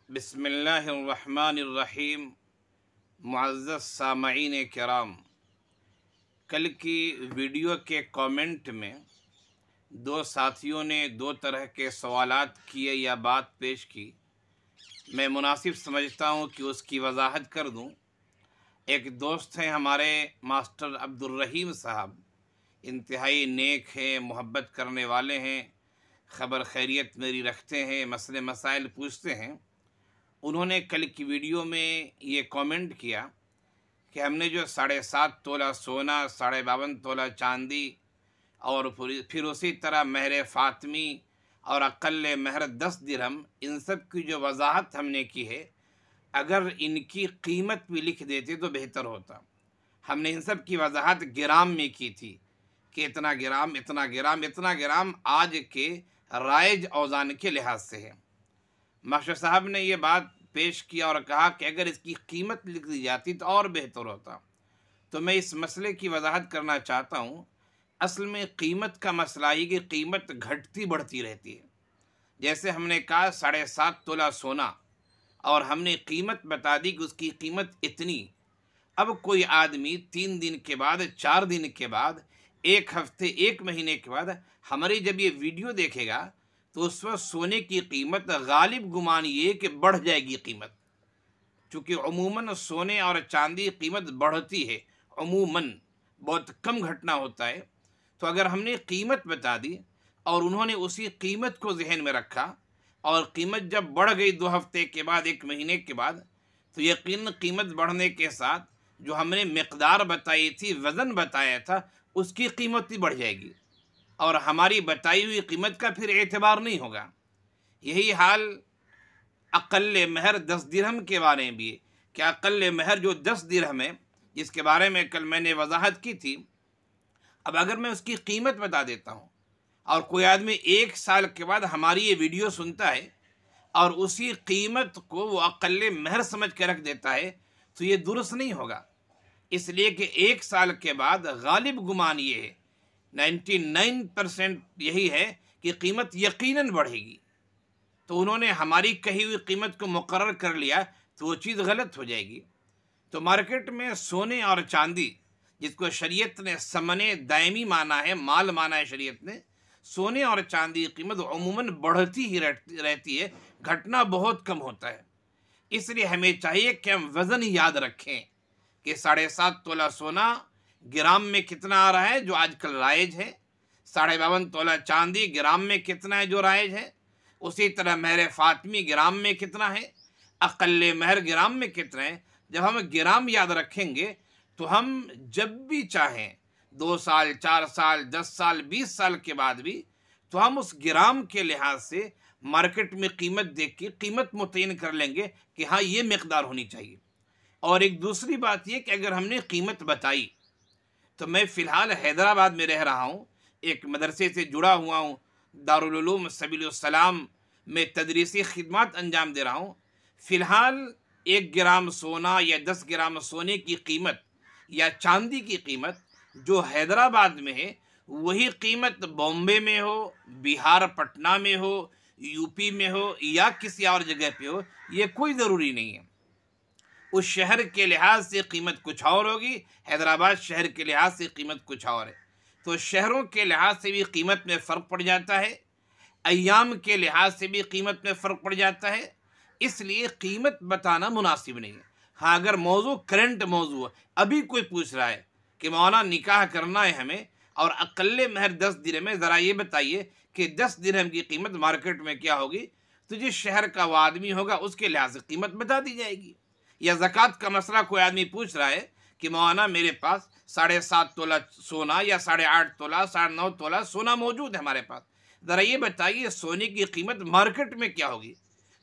بسم اللہ الرحمن الرحیم۔ معزز سامعین کرام، کل کی ویڈیو کے کامنٹ میں دو ساتھیوں نے دو طرح کے سوالات کیے یا بات پیش کی۔ میں مناسب سمجھتا ہوں کہ اس کی وضاحت کر دوں۔ ایک دوست ہیں ہمارے ماسٹر عبدالرحیم صاحب، انتہائی نیک ہیں، محبت کرنے والے ہیں، خبر خیریت میری رکھتے ہیں، مسئلے مسائل پوچھتے ہیں۔ انہوں نے کل کی ویڈیو میں یہ کامنٹ کیا کہ ہم نے جو 7.5 تولہ سونا، 52.5 تولہ چاندی اور پھر اسی طرح مہر فاطمی اور اقل مہر 10 درہم، ان سب کی جو وضاحت ہم نے کی ہے، اگر ان کی قیمت بھی لکھ دیتے تو بہتر ہوتا۔ ہم نے ان سب کی وضاحت گرام میں کی تھی کہ اتنا گرام اتنا گرام اتنا گرام آج کے رائج اوزان کے لحاظ سے ہے۔ ماسٹر صاحب نے یہ بات پیش کیا اور کہا کہ اگر اس کی قیمت لکھ دی جاتی تو اور بہتر ہوتا۔ تو میں اس مسئلے کی وضاحت کرنا چاہتا ہوں۔ اصل میں قیمت کا مسئلہ یہ کہ قیمت گھٹتی بڑھتی رہتی ہے۔ جیسے ہم نے کہا 7.5 تولہ سونا اور ہم نے قیمت بتا دی کہ اس کی قیمت اتنی۔ اب کوئی آدمی 3 دن کے بعد، 4 دن کے بعد، 1 ہفتے، 1 مہینے کے بعد ہماری جب یہ ویڈیو دیکھے گا تو اس وقت سونے کی قیمت غالب گمان یہ کہ بڑھ جائے گی قیمت، چونکہ عموماً سونے اور چاندی قیمت بڑھتی ہے، عموماً بہت کم گھٹنا ہوتا ہے۔ تو اگر ہم نے قیمت بتا دی اور انہوں نے اسی قیمت کو ذہن میں رکھا اور قیمت جب بڑھ گئی 2 ہفتے کے بعد، 1 مہینے کے بعد، تو یقیناً قیمت بڑھنے کے ساتھ جو ہم نے مقدار بتائی تھی، وزن بتایا تھا، اس کی قیمت بھی بڑھ جائے گی اور ہماری بتائی ہوئی قیمت کا پھر اعتبار نہیں ہوگا۔ یہی حال اقل مہر 10 درہم کے بارے میں بھی ہے کہ اقل مہر جو 10 درہم ہے، جس کے بارے میں کل میں نے وضاحت کی تھی، اب اگر میں اس کی قیمت بتا دیتا ہوں اور کوئی آدمی 1 سال کے بعد ہماری یہ ویڈیو سنتا ہے اور اسی قیمت کو وہ اقل مہر سمجھ کے رکھ دیتا ہے تو یہ درست نہیں ہوگا۔ اس لیے کہ 1 سال کے بعد غالب گمان یہ ہے، 99% یہی ہے کہ قیمت یقیناً بڑھے گی۔ تو انہوں نے ہماری کہی ہوئی قیمت کو مقرر کر لیا تو وہ چیز غلط ہو جائے گی۔ تو مارکیٹ میں سونے اور چاندی، جس کو شریعت نے ثمن دائمی مانا ہے، مال مانا ہے شریعت نے، سونے اور چاندی کی قیمت عموماً بڑھتی ہی رہتی ہے، گھٹنا بہت کم ہوتا ہے۔ اس لیے ہمیں چاہیے کہ ہم وزن یاد رکھیں کہ 7.5 تولہ سونا گرام میں کتنا آ رہا ہے جو آج کل رائج ہے، 52.5 تولہ چاندی گرام میں کتنا ہے جو رائج ہے، اسی طرح مہر فاطمی گرام میں کتنا ہے، اقل مہر گرام میں کتنا ہے۔ جب ہم گرام یاد رکھیں گے تو ہم جب بھی چاہیں 2 سال، 4 سال، 10 سال، 20 سال کے بعد بھی، تو ہم اس گرام کے لحاظ سے مارکیٹ میں قیمت دیکھ کے قیمت متعین کر لیں گے کہ ہاں یہ مقدار ہونی چاہیے۔ اور ایک دوسری بات یہ کہ اگر ہم نے قیمت بتائی تو میں فی الحال حیدرآباد میں رہ رہا ہوں، ایک مدرسے سے جڑا ہوا ہوں، دارالعلوم سبیل السلام میں تدریسی خدمات انجام دے رہا ہوں۔ فی الحال 1 گرام سونا یا 10 گرام سونے کی قیمت یا چاندی کی قیمت جو حیدرآباد میں ہے، وہی قیمت بامبے میں ہو، بہار پٹنہ میں ہو، یو پی میں ہو یا کسی اور جگہ پہ ہو، یہ کوئی ضروری نہیں ہے۔ اس شہر کے لحاظ سے قیمت کچھ اور ہوگی، حیدرآباد شہر کے لحاظ سے قیمت کچھ اور ہے۔ تو شہروں کے لحاظ سے بھی قیمت میں فرق پڑ جاتا ہے، ایام کے لحاظ سے بھی قیمت میں فرق پڑ جاتا ہے۔ اس لیے قیمت بتانا مناسب نہیں ہے۔ ہاں اگر موضوع کرنٹ موضوع ہے، ابھی کوئی پوچھ رہا ہے کہ مولانا نکاح کرنا ہے ہمیں اور اقل مہر 10 درہم ہے، ذرا یہ بتائیے کہ 10 درہم کی قیمت مارکیٹ میں کیا ہوگی، تو جس شہر کا وہ آدمی ہوگا اس کے لحاظ سے قیمت بتا دی جائے گی۔ یا زکوٰۃ کا مسئلہ کوئی آدمی پوچھ رہا ہے کہ مولانا میرے پاس 7.5 تولہ سونا یا 8.5 تولہ، 9.5 تولہ سونا موجود ہے ہمارے پاس، ذرا یہ بتائیے سونے کی قیمت مارکیٹ میں کیا ہوگی۔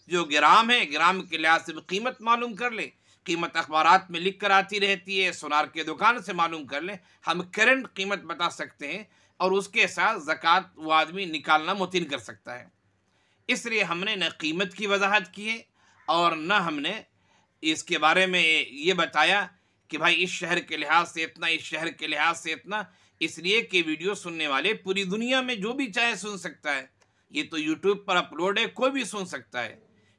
جو گرام ہے، گرام کے لحاظ سے بھی قیمت معلوم کر لیں، قیمت اخبارات میں لکھ کر آتی رہتی ہے، سونار کے دکان سے معلوم کر لیں، ہم کرنٹ قیمت بتا سکتے ہیں اور اس کے ساتھ زکوٰۃ وہ آدمی نکالنا متعین کر سکتا ہے۔ اس لیے ہم نے نہ قیمت کی وضاحت کی ہے اور نہ ہم نے اس کے بارے میں یہ بتایا کہ بھائی اس شہر کے لحاظ سے اتنا، اس شہر کے لحاظ سے اتنا، اس لیے کہ ویڈیو سننے والے پوری دنیا میں جو بھی چاہے سن سکتا ہے۔ یہ تو یوٹیوب پر اپلوڈ ہے، کوئی بھی سن سکتا ہے۔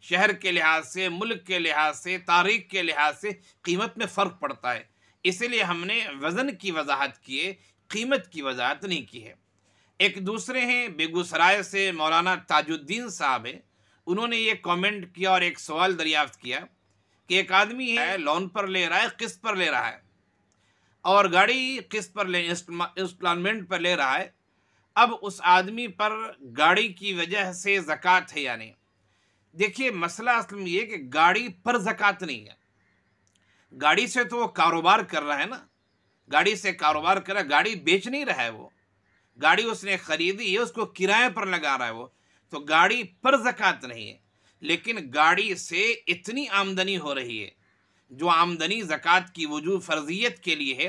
شہر کے لحاظ سے، ملک کے لحاظ سے، تاریخ کے لحاظ سے قیمت میں فرق پڑتا ہے، اسی لیے ہم نے وزن کی وضاحت کی ہے، قیمت کی وضاحت نہیں کی ہے۔ ایک دوسرے ہیں بیگوسرائے سے مولانا تاج الدین صاحب ہیں، انہوں نے یہ کامنٹ کیا اور ایک سوال دریافت کیا کہ ایک آدمی ہے لون پر لے رہا ہے، قسط پر لے رہا ہے، اور گاڑی قسط پر انسٹالمنٹ پر لے رہا ہے، اب اس آدمی پر گاڑی کی وجہ سے زکوٰۃ ہے یا نہیں؟ دیکھیے مسئلہ اصل میں یہ کہ گاڑی پر زکوٰۃ نہیں ہے، گاڑی سے تو وہ کاروبار کر رہا ہے نا، گاڑی سے کاروبار کر رہا ہے، گاڑی بیچ نہیں رہا ہے، وہ گاڑی اس نے خریدی ہے، اس کو کرائے پر لگا رہا ہے، وہ تو گاڑی پر زکوٰۃ نہیں ہے، لیکن گاڑی سے اتنی آمدنی ہو رہی ہے جو آمدنی زکوٰۃ کی وجوب فرضیت کے لیے ہے،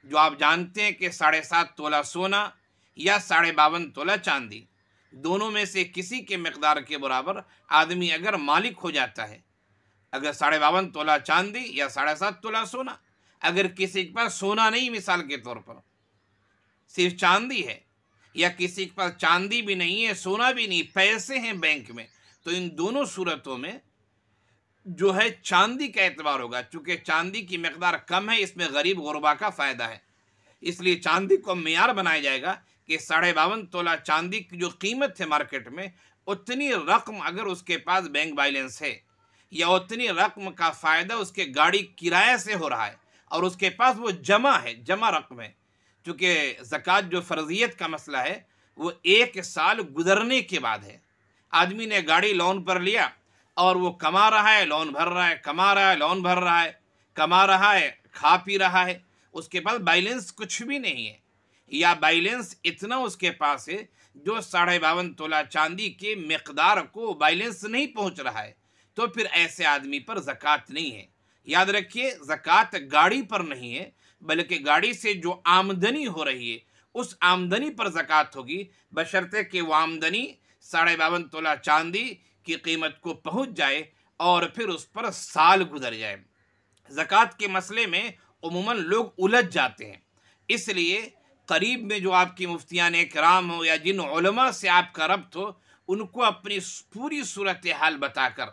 جو آپ جانتے ہیں کہ 7.5 تولہ سونا یا 52.5 تولہ چاندی، دونوں میں سے کسی کے مقدار کے برابر آدمی اگر مالک ہو جاتا ہے، اگر 52.5 تولہ چاندی یا 7.5 تولہ سونا، اگر کسی کے پاس سونا نہیں، مثال کے طور پر صرف چاندی ہے، یا کسی کے پاس چاندی بھی نہیں ہے، سونا بھی نہیں، پیسے ہیں بینک میں، تو ان دونوں صورتوں میں جو ہے چاندی کا اعتبار ہوگا، چونکہ چاندی کی مقدار کم ہے، اس میں غریب غربا کا فائدہ ہے، اس لیے چاندی کو معیار بنایا جائے گا کہ 52.5 تولہ چاندی کی جو قیمت ہے مارکیٹ میں، اتنی رقم اگر اس کے پاس بینک بیلنس ہے، یا اتنی رقم کا فائدہ اس کے گاڑی کرایہ سے ہو رہا ہے، اور اس کے پاس وہ جمع ہے، جمع رقم ہے، چونکہ زکوٰۃ جو فرضیت کا مسئلہ ہے وہ 1 سال گزرنے کے بعد ہے۔ آدمی نے گاڑی لون پر لیا اور وہ کما رہا ہے، لون بھر رہا ہے، کما رہا ہے، لون بھر رہا ہے، کما رہا ہے، کھا پی رہا ہے، اس کے پاس بیلنس کچھ بھی نہیں ہے، یا بیلنس اتنا اس کے پاس ہے جو 52.5 تولہ چاندی کے مقدار کو بیلنس نہیں پہنچ رہا ہے، تو پھر ایسے آدمی پر زکوٰۃ نہیں ہے۔ یاد رکھیے زکوٰۃ گاڑی پر نہیں ہے، بلکہ گاڑی سے جو آمدنی ہو رہی ہے اس آمدنی پر زکوٰۃ ہوگی، بشرطے کہ وہ آمدنی 52.5 تولہ چاندی کی قیمت کو پہنچ جائے اور پھر اس پر سال گزر جائے۔ زکوٰۃ کے مسئلے میں عموماً لوگ الجھ جاتے ہیں، اس لیے قریب میں جو آپ کی مفتیان کرام ہو یا جن علماء سے آپ کا ربط ہو، ان کو اپنی پوری صورتحال بتا کر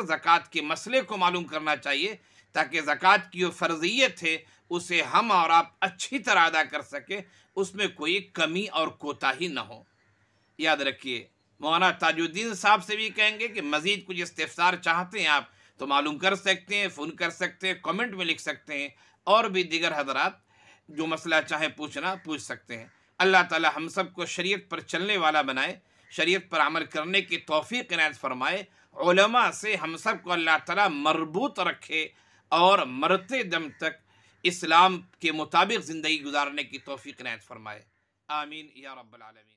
زکوٰۃ کے مسئلے کو معلوم کرنا چاہیے، تاکہ زکوٰۃ کی جو فرضیت ہے اسے ہم اور آپ اچھی طرح ادا کر سکیں، اس میں کوئی کمی اور کوتاہی نہ ہو۔ یاد رکھیے مولانا تاج الدین صاحب سے بھی کہیں گے کہ مزید کچھ استفسار چاہتے ہیں آپ تو معلوم کر سکتے ہیں، فون کر سکتے ہیں، کامنٹ میں لکھ سکتے ہیں، اور بھی دیگر حضرات جو مسئلہ چاہے پوچھنا پوچھ سکتے ہیں۔ اللہ تعالی ہم سب کو شریعت پر چلنے والا بنائے، شریعت پر عمل کرنے کی توفیق عنایت فرمائے، علماء سے ہم سب کو اللہ تعالی مربوط رکھے اور مرتے دم تک اسلام کے مطابق زندگی گزارنے کی توفیق عنایت فرمائے۔ آمین یا رب العالمین۔